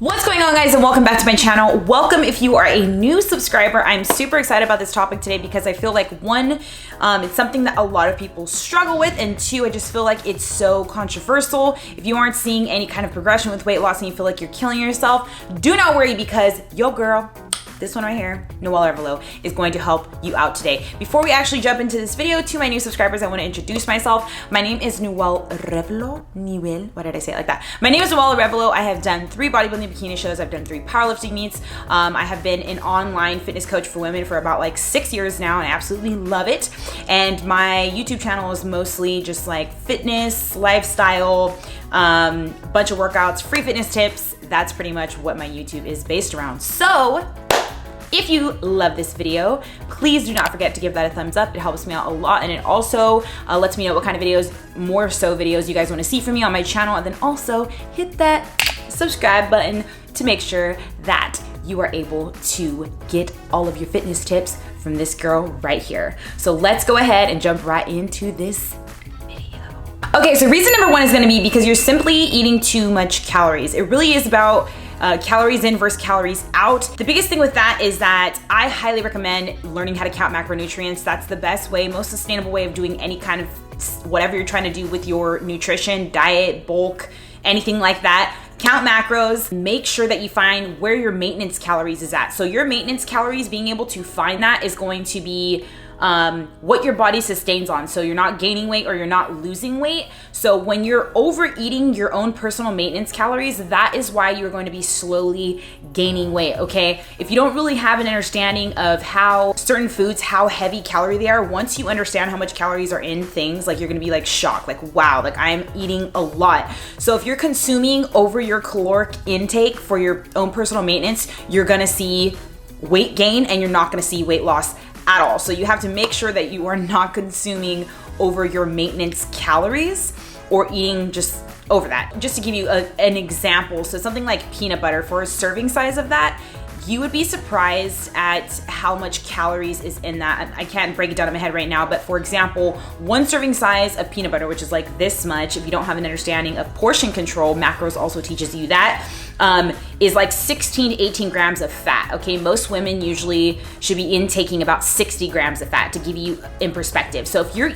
What's going on, guys, and welcome back to my channel. Welcome if you are a new subscriber. I'm super excited about this topic today because I feel like one, it's something that a lot of people struggle with, and two, I just feel like it's so controversial. If you aren't seeing any kind of progression with weight loss and you feel like you're killing yourself, do not worry because your girl, this one right here, Noel Arevalo, is going to help you out today. Before we actually jump into this video, to my new subscribers, I want to introduce myself. My name is Noel Arevalo. Noel, why did I say it like that? My name is Noel Arevalo. I have done 3 bodybuilding bikini shows. I've done 3 powerlifting meets. I have been an online fitness coach for women for about like 6 years now, and I absolutely love it. And my YouTube channel is mostly just like fitness, lifestyle, bunch of workouts, free fitness tips. That's pretty much what my YouTube is based around. So if you love this video, please do not forget to give that a thumbs up. It helps me out a lot, and it also lets me know what kind of videos, more so videos, you guys want to see from me on my channel. And then also hit that subscribe button to make sure that you are able to get all of your fitness tips from this girl right here. So let's go ahead and jump right into this video. Okay, so reason number 1 is going to be because you're simply eating too much calories. It really is about calories in versus calories out. The biggest thing with that is that I highly recommend learning how to count macronutrients. That's the best way, most sustainable way of doing any kind of whatever you're trying to do with your nutrition, diet, bulk, anything like that. Count macros, make sure that you find where your maintenance calories is at. So your maintenance calories, being able to find that is going to be what your body sustains on. So you're not gaining weight or you're not losing weight. So when you're overeating your own personal maintenance calories, that is why you're going to be slowly gaining weight, okay? If you don't really have an understanding of how certain foods, how heavy calorie they are, once you understand how much calories are in things, like you're gonna be like shocked, like wow, like I'm eating a lot. So if you're consuming over your caloric intake for your own personal maintenance, you're gonna see weight gain and you're not gonna see weight loss at all. So you have to make sure that you are not consuming over your maintenance calories or eating just over that. Just to give you an example, so something like peanut butter, for a serving size of that, you would be surprised at how much calories is in that. I can't break it down in my head right now, but for example, 1 serving size of peanut butter, which is like this much, if you don't have an understanding of portion control, macros also teaches you that, is like 16 to 18 grams of fat, okay? Most women usually should be intaking about 60 grams of fat, to give you in perspective. So if you're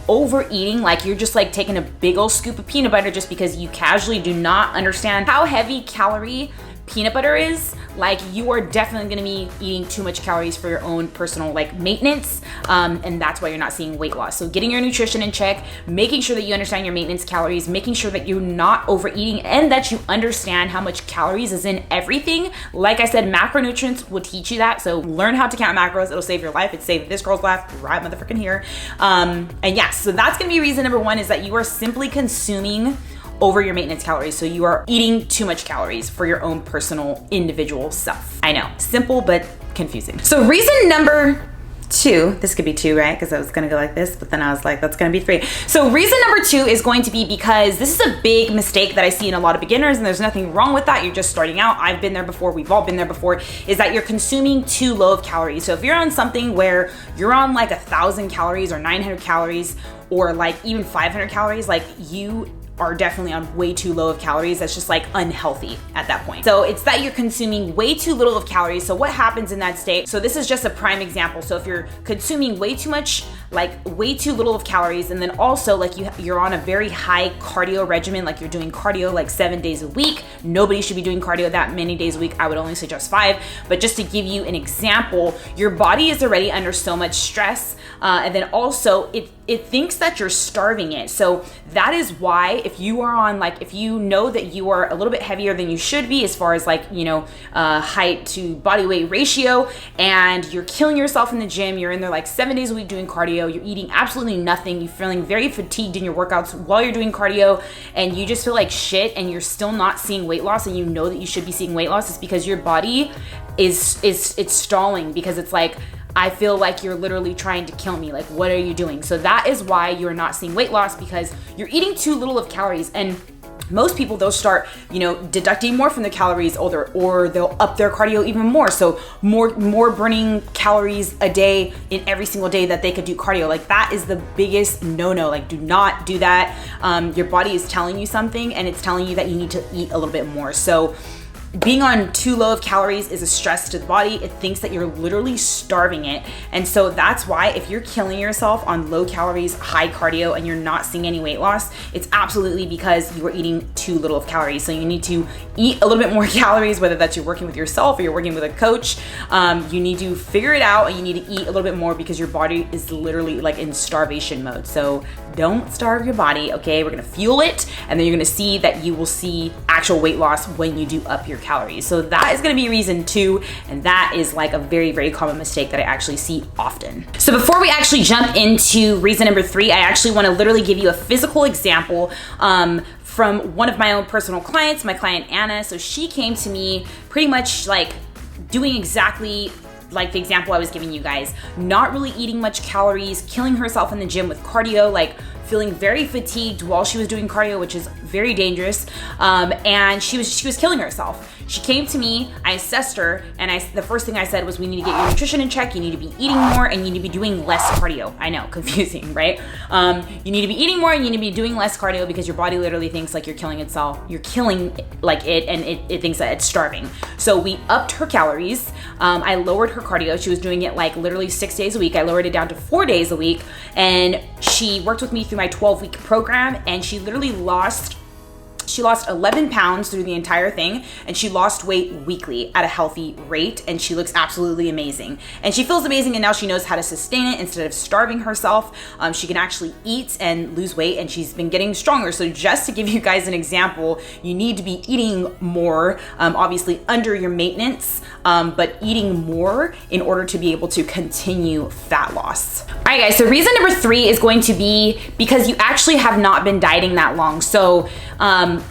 overeating, like you're just like taking a big old scoop of peanut butter just because you casually do not understand how heavy calorie peanut butter is, like you are definitely gonna be eating too much calories for your own personal like maintenance, and that's why you're not seeing weight loss. So getting your nutrition in check, making sure that you understand your maintenance calories, making sure that you're not overeating and that you understand how much calories is in everything. Like I said, macronutrients will teach you that. So learn how to count macros. It'll save your life. It saved this girl's life right motherfucking here. And yes, so that's gonna be reason number 1, is that you are simply consuming over your maintenance calories. So you are eating too much calories for your own personal individual self. I know, simple but confusing. So reason number 2, this could be 2, right? Because I was gonna go like this, but then I was like, that's gonna be 3. So reason number 2 is going to be because this is a big mistake that I see in a lot of beginners, and there's nothing wrong with that. You're just starting out. I've been there before. We've all been there before, is that you're consuming too low of calories. So if you're on something where you're on like 1,000 calories or 900 calories or like even 500 calories, like you are definitely on way too low of calories. That's just like unhealthy at that point. So it's that you're consuming way too little of calories. So what happens in that state? So this is just a prime example. So if you're consuming way too much, like way too little of calories, and then also like you're on a very high cardio regimen, like you're doing cardio like 7 days a week. Nobody should be doing cardio that many days a week. I would only suggest 5. But just to give you an example, your body is already under so much stress, and then also it thinks that you're starving it. So that is why if you are on like, if you know that you are a little bit heavier than you should be as far as like, you know, height to body weight ratio, and you're killing yourself in the gym, you're in there like 7 days a week doing cardio, you're eating absolutely nothing, you're feeling very fatigued in your workouts while you're doing cardio, and you just feel like shit, and you're still not seeing weight loss, and you know that you should be seeing weight loss, it's because your body it's stalling, because it's like, I feel like you're literally trying to kill me. Like, what are you doing? So that is why you're not seeing weight loss, because you're eating too little of calories. And most people, they'll start, you know, deducting more from the calories, or they'll up their cardio even more. So more burning calories a day in every single day that they could do cardio. Like, that is the biggest no-no. Like, do not do that. Your body is telling you something, and it's telling you that you need to eat a little bit more. So being on too low of calories is a stress to the body. It thinks that you're literally starving it. And so that's why if you're killing yourself on low calories, high cardio, and you're not seeing any weight loss, it's absolutely because you are eating too little of calories. So you need to eat a little bit more calories, whether that's you're working with yourself or you're working with a coach. You need to figure it out, and you need to eat a little bit more because your body is literally like in starvation mode. So don't starve your body, okay? We're gonna fuel it, and then you're gonna see that you will see actual weight loss when you do up your calories. So that is gonna be reason 2, and that is like a very, very common mistake that I actually see often. So before we actually jump into reason number 3, I actually wanna literally give you a physical example from one of my own personal clients, my client Anna. So she came to me pretty much like doing exactly like the example I was giving you guys, not really eating much calories, killing herself in the gym with cardio, like feeling very fatigued while she was doing cardio, which is very dangerous. And she was killing herself. She came to me, I assessed her, and the first thing I said was, we need to get your nutrition in check, you need to be eating more, and you need to be doing less cardio. I know, confusing, right? You need to be eating more, and you need to be doing less cardio because your body literally thinks like you're killing itself. You're killing like it, and it thinks that it's starving. So we upped her calories. I lowered her cardio. She was doing it like literally 6 days a week. I lowered it down to 4 days a week, and she worked with me through my 12-week program, and she literally lost 11 pounds through the entire thing, and she lost weight weekly at a healthy rate, and she looks absolutely amazing. And she feels amazing, and now she knows how to sustain it instead of starving herself. She can actually eat and lose weight, and she's been getting stronger. So just to give you guys an example, you need to be eating more, obviously under your maintenance, but eating more in order to be able to continue fat loss. All right, guys, so reason number 3 is going to be because you actually have not been dieting that long. So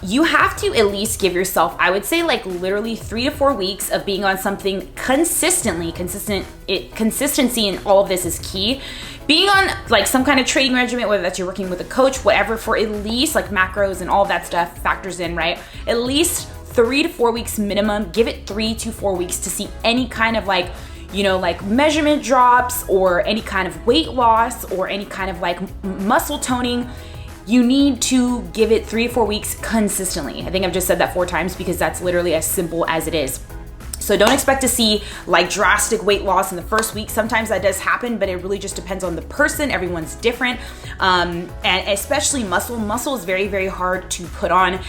you have to at least give yourself, I would say like literally 3 to 4 weeks of being on something consistently. Consistency in all of this is key. Being on like some kind of training regimen, whether that's you're working with a coach, whatever, for at least like macros and all of that stuff factors in, right? At least 3 to 4 weeks minimum. Give it 3 to 4 weeks to see any kind of like, you know, like measurement drops or any kind of weight loss or any kind of like muscle toning. You need to give it 3 to 4 weeks consistently. I think I've just said that 4 times because that's literally as simple as it is. So don't expect to see like drastic weight loss in the first week. Sometimes that does happen, but it really just depends on the person. Everyone's different. And especially muscle. Muscle is very, very hard to put on.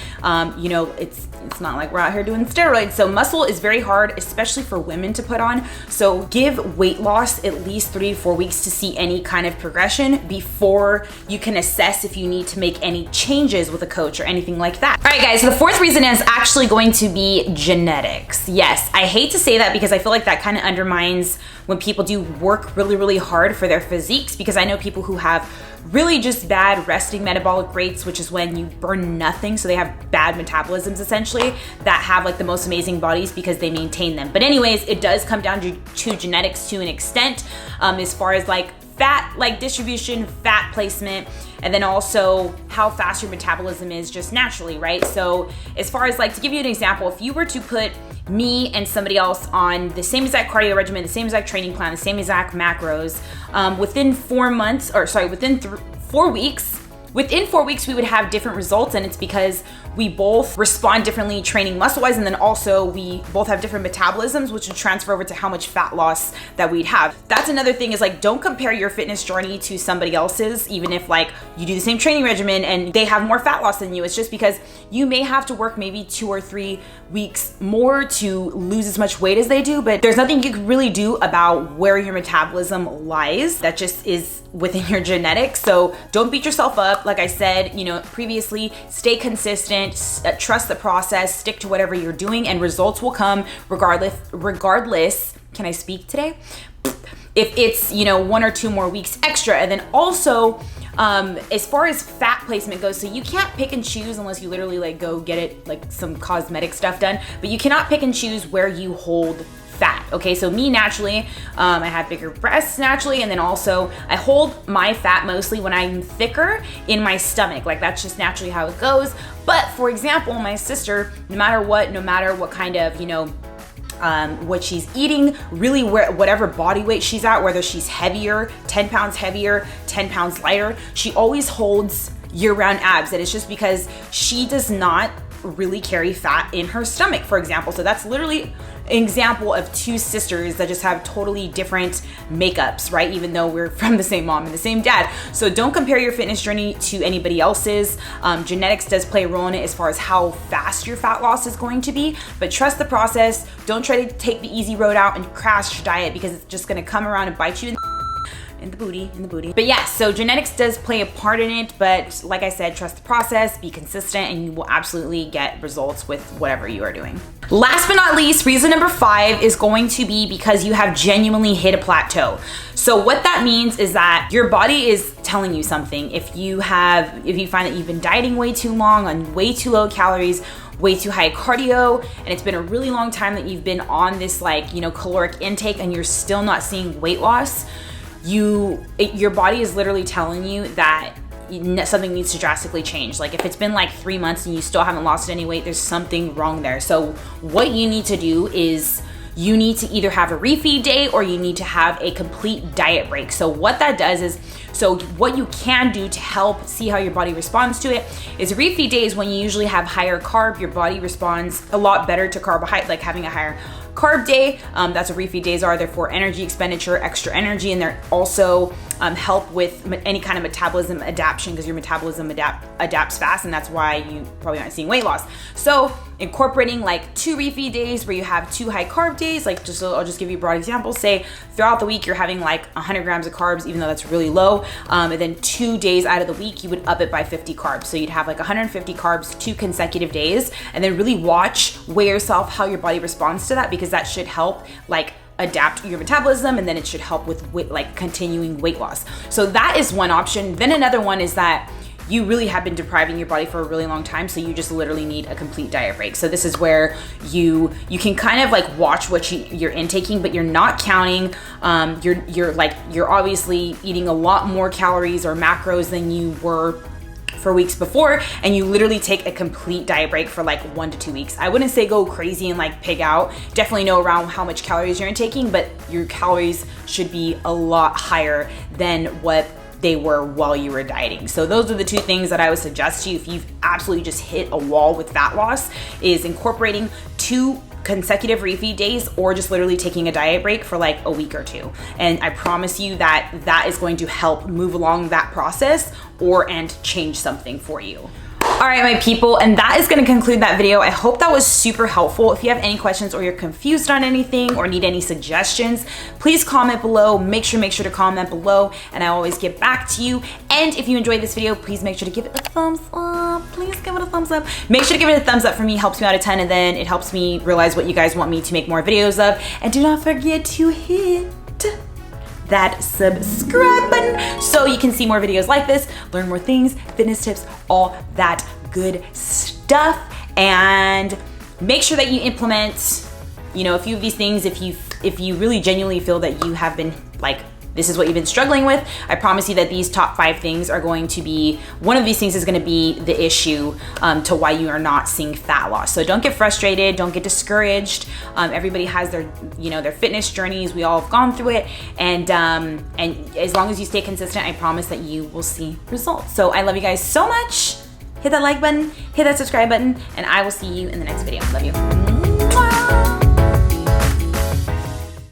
You know, it's not like we're out here doing steroids. So muscle is very hard, especially for women to put on. So give weight loss at least 3 to 4 weeks to see any kind of progression before you can assess if you need to make any changes with a coach or anything like that. All right, guys, so the 4th reason is actually going to be genetics. Yes, I hate to say that because I feel like that kind of undermines when people do work really, really hard for their physiques, because I know people who have really just bad resting metabolic rates, which is when you burn nothing. So they have bad metabolisms essentially, that have like the most amazing bodies because they maintain them. But anyways, it does come down to genetics to an extent, as far as like fat like distribution, fat placement, and then also how fast your metabolism is just naturally, right? So as far as like, to give you an example, if you were to put me and somebody else on the same exact cardio regimen, the same exact training plan, the same exact macros, within 4 weeks, within 4 weeks, we would have different results, and it's because we both respond differently training muscle-wise, and then also we both have different metabolisms, which would transfer over to how much fat loss that we'd have. That's another thing, is like, don't compare your fitness journey to somebody else's, even if like you do the same training regimen and they have more fat loss than you. It's just because you may have to work maybe 2 or 3 weeks more to lose as much weight as they do, but there's nothing you can really do about where your metabolism lies. That just is within your genetics. So don't beat yourself up. Like I said, you know, previously, stay consistent, trust the process, stick to whatever you're doing, and results will come regardless. Can I speak today? If it's, you know, 1 or 2 more weeks extra. And then also, as far as fat placement goes, so you can't pick and choose unless you literally like go get it, like some cosmetic stuff done, but you cannot pick and choose where you hold fat. Okay, so me naturally, I have bigger breasts naturally, and then also I hold my fat mostly when I'm thicker in my stomach. Like, that's just naturally how it goes. But for example, my sister, no matter what kind of, you know, what she's eating, really whatever body weight she's at, whether she's heavier, 10 pounds heavier, 10 pounds lighter, she always holds year-round abs. And it's just because she does not really carry fat in her stomach, for example. So that's literally an example of two sisters that just have totally different makeups, right? Even though we're from the same mom and the same dad. So don't compare your fitness journey to anybody else's. Genetics does play a role in it as far as how fast your fat loss is going to be, but trust the process. Don't try to take the easy road out and crash your diet, because it's just gonna come around and bite you in the booty. But yeah, so genetics does play a part in it, but like I said, trust the process, be consistent, and you will absolutely get results with whatever you are doing. Last but not least, reason number 5 is going to be because you have genuinely hit a plateau. So what that means is that your body is telling you something. If you find that you've been dieting way too long on way too low calories, way too high cardio, and it's been a really long time that you've been on this caloric intake and you're still not seeing weight loss, your body is literally telling you that something needs to drastically change. Like if it's been like 3 months and you still haven't lost any weight, there's something wrong there. So what you need to do is you need to either have a refeed day or you need to have a complete diet break. So what that does is, so what you can do to help see how your body responds to it is refeed days when you usually have higher carb, your body responds a lot better to carbohydrate, like having a higher carb day. That's what refeed days are. They're for energy expenditure, extra energy, and they're also help with any kind of metabolism adaptation, because your metabolism adapts fast, and that's why you probably aren't seeing weight loss. So incorporating like 2 refeed days where you have 2 high carb days, like I'll just give you a broad example. Say throughout the week you're having like 100 grams of carbs, even though that's really low, and then 2 days out of the week you would up it by 50 carbs. So you'd have like 150 carbs 2 consecutive days, and then really weigh yourself how your body responds to that, because that should help like adapt your metabolism, and then it should help with continuing weight loss. So that is one option. Then another one is that you really have been depriving your body for a really long time, so you just literally need a complete diet break. So this is where you can kind of like watch what you're intaking, but you're not counting. You're obviously eating a lot more calories or macros than you were for weeks before, and you literally take a complete diet break for like 1 to 2 weeks. I wouldn't say go crazy and like pig out. Definitely know around how much calories you're intaking, but your calories should be a lot higher than what they were while you were dieting. So those are the 2 things that I would suggest to you if you've absolutely just hit a wall with fat loss, is incorporating 2 consecutive refeed days, or just literally taking a diet break for like a week or 2. And I promise you that is going to help move along that process and change something for you. All right, my people, and that is gonna conclude that video. I hope that was super helpful. If you have any questions or you're confused on anything or need any suggestions, please comment below. Make sure to comment below, and I always get back to you. And if you enjoyed this video, please make sure to give it a thumbs up. Please give it a thumbs up. Make sure to give it a thumbs up for me. It helps me out a ton, and then it helps me realize what you guys want me to make more videos of. And do not forget to hit that subscribe button so you can see more videos like this, learn more things, fitness tips, all that good stuff. And make sure that you implement, a few of these things. If you really genuinely feel that you have been like, this is what you've been struggling with, I promise you that these top 5 things are going to be, one of these things is going to be the issue to why you are not seeing fat loss. So don't get frustrated, don't get discouraged. Everybody has their fitness journeys. We all have gone through it, and as long as you stay consistent, I promise that you will see results. So I love you guys so much. Hit that like button, hit that subscribe button, and I will see you in the next video. Love you. Mwah!